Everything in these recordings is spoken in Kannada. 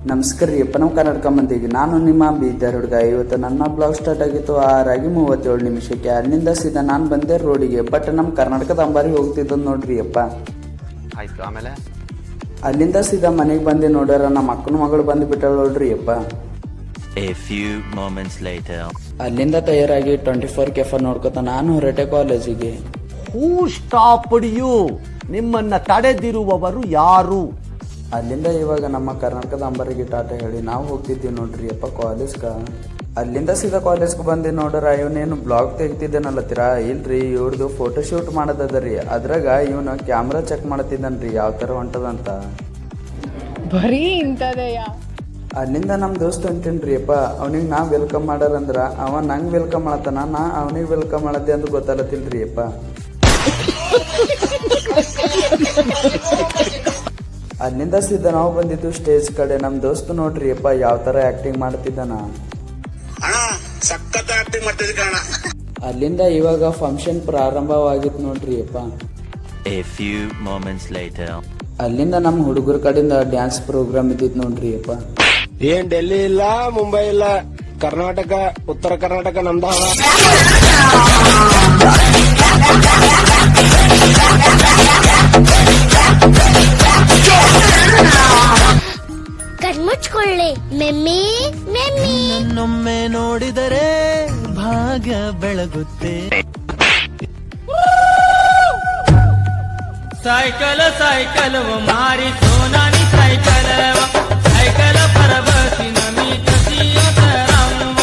ನಮಸ್ಕಾರ ರೀ ಅಪ್ಪ, ನಾವು ಕರ್ನಾಟಕ ಮಂದಿಗೆ ನಾನು ನಿಮ್ಮ ಬೀದರ್ ಹುಡುಗ. ಇವತ್ತು ನನ್ನ ಬ್ಲಾಗ್ ಸ್ಟಾರ್ಟ್ ಆಗಿತ್ತು 6:37 ಅಲ್ಲಿಂದ ಸೀದಾ ನಾನು ಬಂದೆ ರೋಡಿಗೆ. ಬಟ್ ನಮ್ಮ ಕರ್ನಾಟಕದ ಅಂಬಾರಿ ಹೋಗ್ತಿದ್ದ ನೋಡ್ರಿ ಅಪ್ಪ. ಆಯ್ತು, ಆಮೇಲೆ ಅಲ್ಲಿಂದ ಸೀದಾ ಮನೆಗೆ ಬಂದೆ ನೋಡ್ಯಾರ ನಮ್ಮ ಅಕ್ಕನ ಮಗಳು ಬಂದು ಬಿಟ್ಟಾಳ ನೋಡ್ರಿ ಅಪ್ಪ. A few moments later. ಅಲ್ಲಿಂದ ತಯಾರಾಗಿ 24 ಕೆಫ ನೋಡ್ಕೊತ ನಾನು ಹೊರಟೆ ಕಾಲೇಜಿಗೆ. ಹೂ ಸ್ಟಾಪ್ಡ್ ಯು? ನಿಮ್ಮನ್ನ ತಡೆದಿರುವವರು ಯಾರು? ಅಲ್ಲಿಂದ ಇವಾಗ ನಮ್ಮ ಕರ್ನಾಟಕದ ಅಂಬಾರಿಗೆ ಟಾಟಾ ಹೇಳಿ ನಾವು ಹೋಗ್ತಿದ್ದೀವಿ ನೋಡ್ರಿ ಅಪ್ಪ ಕಾಲೇಜ್ಗ. ಅಲ್ಲಿಂದ ಸೀದಾ ಕಾಲೇಜ್ಗೆ ಬಂದು ನೋಡ್ರ ಇವನೇನು ಬ್ಲಾಗ್ ತೆಗ್ತಿದ್ದೇನಲ್ಲತ್ತೀರಾ? ಇಲ್ರಿ, ಇವ್ರದ್ದು ಫೋಟೋ ಶೂಟ್ ಮಾಡೋದದ ರೀ. ಅದ್ರಾಗ ಇವನು ಕ್ಯಾಮ್ರಾ ಚೆಕ್ ಮಾಡ್ತಿದ್ದಾನ್ರಿ ಯಾವ ಥರ ಹೊಂಟದಂತ. ಬರೀ ಇಂಥದೆಯ. ಅಲ್ಲಿಂದ ನಮ್ಮ ದೋಸ್ತ ಅಂತೀನ್ರಿ ಅಪ್ಪ, ಅವನಿಗೆ ನಾ ವೆಲ್ಕಮ್ ಮಾಡಾರಂದ್ರ ಅವ ನಂಗೆ ವೆಲ್ಕಮ್ ಮಾಡತ್ತಾನ, ನಾ ಅವನಿಗೆ ವೆಲ್ಕಮ್ ಮಾಡತ್ತೆ ಅಂತ ಗೊತ್ತಾಗತ್ತಿಲ್ರಿ ಅಪ್ಪ. ಅಲ್ಲಿಂದ ಸೀದಾ ನಾವು ಬಂದಿದ್ದು ಸ್ಟೇಜ್ ಕಡೆ. ನಮ್ಮ ದೋಸ್ತ ನೋಡ್ರಿ ಅಪ್ಪ ಯಾವ ಥರ ಆ್ಯಕ್ಟಿಂಗ್ ಮಾಡ್ತಿದ್ದಾನ. ಅಲ್ಲಿಂದ ಇವಾಗ ಫಂಕ್ಷನ್ ಪ್ರಾರಂಭವಾಗಿತ್ತು ನೋಡ್ರಿ ಅಪ್ಪ. A few moments later. ಅಲ್ಲಿಂದ ನಮ್ಮ ಹುಡುಗರ ಕಡೆಯಿಂದ ಡ್ಯಾನ್ಸ್ ಪ್ರೋಗ್ರಾಮ್ ಇದ್ದಿತ್ತು ನೋಡ್ರಿ ಅಪ್ಪ. ಏನ್ ಡೆಲ್ಲಿ ಇಲ್ಲ, ಮುಂಬೈ ಇಲ್ಲ, ಕರ್ನಾಟಕ, ಉತ್ತರ ಕರ್ನಾಟಕ ನಮ್ದಾವ. ಕಣ್ಮುಚ್ಕೊಳ್ಳಿ ಮೆಮ್ಮಿ ಮೆಮ್ಮಿ. ನನ್ನೊಮ್ಮೆ ನೋಡಿದರೆ ಭಾಗ್ಯ ಬೆಳಗುತ್ತೆ. ಸೈಕಲ್ ಸೈಕಲ್ ಮಾರಿ ಸೋನಾನಿ ಸೈಕಲ್ ಸೈಕಲ್ ಪರಬಸಿ ನಮಿ ಕಸಿಯ ತರಂವ.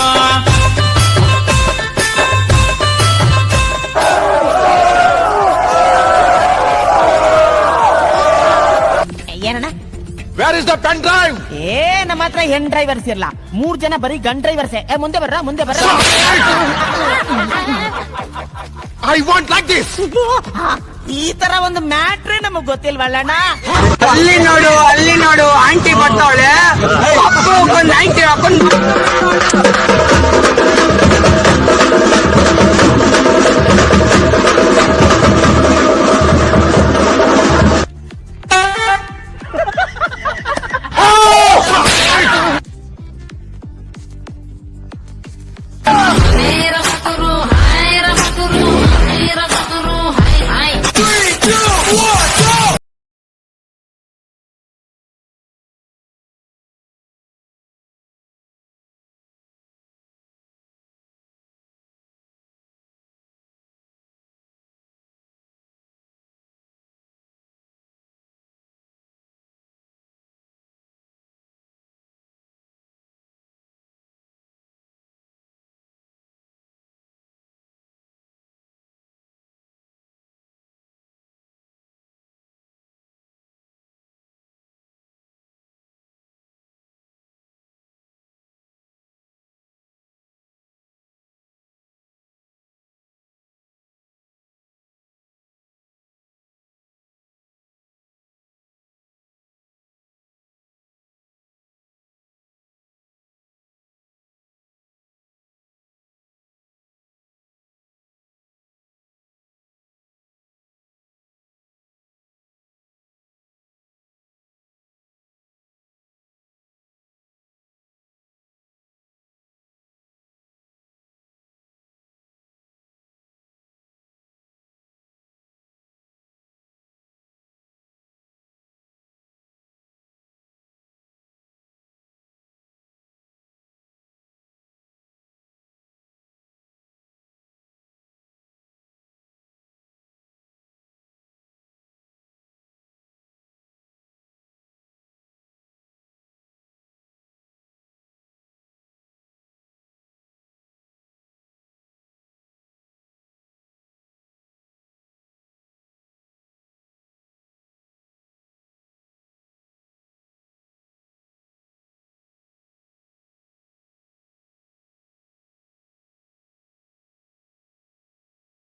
ಏನಣ್ಣ? Where is the pen drive? ನಮ್ಮ ಹತ್ರ ಹೆಣ್ ಡ್ರೈವರ್ಸ್ ಇರಲ್ಲ, 3 ಜನ ಬರೀ ಗನ್ ಡ್ರೈವರ್ಸೇ. ಮುಂದೆ ಬರ್ರ, ಮುಂದೆ ಬರ್ರ. I want like this. ಈ ತರ ಒಂದು ಮ್ಯಾಟ್ರೇ ನಮಗ್ ಗೊತ್ತಿಲ್ವಲ್ಲಣ್ಣ. ಅಲ್ಲಿ ನೋಡು ಆಂಟಿ ಬರ್ತಾವಳೆ, 90 ಹಾಕೊಂಡು